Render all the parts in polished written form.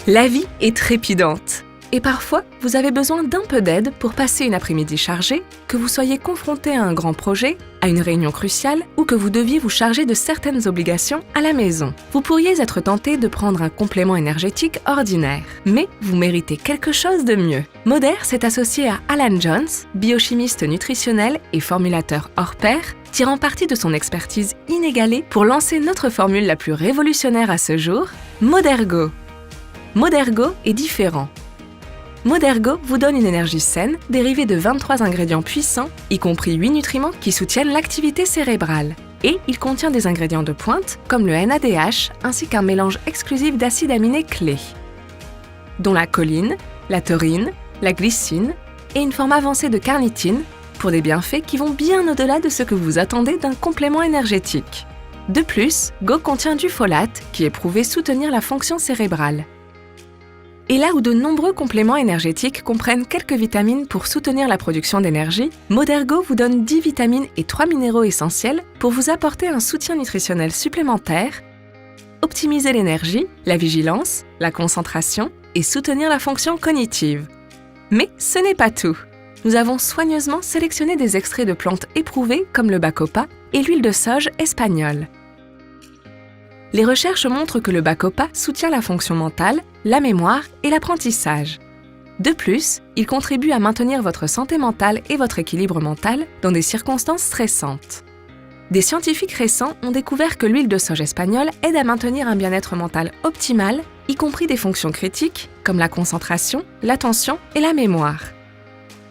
La vie est trépidante. Et parfois, vous avez besoin d'un peu d'aide pour passer une après-midi chargée, que vous soyez confronté à un grand projet, à une réunion cruciale ou que vous deviez vous charger de certaines obligations à la maison. Vous pourriez être tenté de prendre un complément énergétique ordinaire, mais vous méritez quelque chose de mieux. Moder s'est associé à Alan Jones, biochimiste nutritionnel et formulateur hors pair, tirant parti de son expertise inégalée pour lancer notre formule la plus révolutionnaire à ce jour, Modergo. Modergo est différent. Modergo vous donne une énergie saine dérivée de 23 ingrédients puissants, y compris 8 nutriments qui soutiennent l'activité cérébrale. Et il contient des ingrédients de pointe comme le NADH ainsi qu'un mélange exclusif d'acides aminés clés, dont la choline, la taurine, la glycine et une forme avancée de carnitine pour des bienfaits qui vont bien au-delà de ce que vous attendez d'un complément énergétique. De plus, Go contient du folate qui est prouvé soutenir la fonction cérébrale. Et là où de nombreux compléments énergétiques comprennent quelques vitamines pour soutenir la production d'énergie, Modergo vous donne 10 vitamines et 3 minéraux essentiels pour vous apporter un soutien nutritionnel supplémentaire, optimiser l'énergie, la vigilance, la concentration et soutenir la fonction cognitive. Mais ce n'est pas tout. Nous avons soigneusement sélectionné des extraits de plantes éprouvées comme le bacopa et l'huile de sauge espagnole. Les recherches montrent que le bacopa soutient la fonction mentale, la mémoire et l'apprentissage. De plus, il contribue à maintenir votre santé mentale et votre équilibre mental dans des circonstances stressantes. Des scientifiques récents ont découvert que l'huile de sauge espagnole aide à maintenir un bien-être mental optimal, y compris des fonctions critiques comme la concentration, l'attention et la mémoire.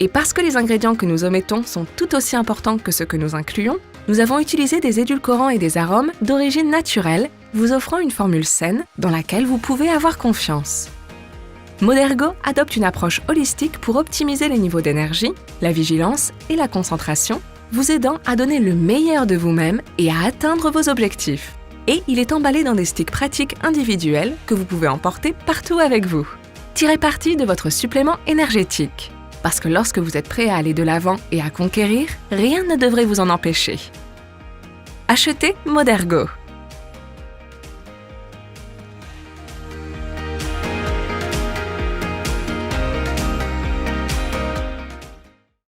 Et parce que les ingrédients que nous omettons sont tout aussi importants que ceux que nous incluons, nous avons utilisé des édulcorants et des arômes d'origine naturelle, vous offrant une formule saine dans laquelle vous pouvez avoir confiance. Modergo adopte une approche holistique pour optimiser les niveaux d'énergie, la vigilance et la concentration, vous aidant à donner le meilleur de vous-même et à atteindre vos objectifs. Et il est emballé dans des sticks pratiques individuels que vous pouvez emporter partout avec vous. Tirez parti de votre supplément énergétique. Parce que lorsque vous êtes prêt à aller de l'avant et à conquérir, rien ne devrait vous en empêcher. Achetez Modergo.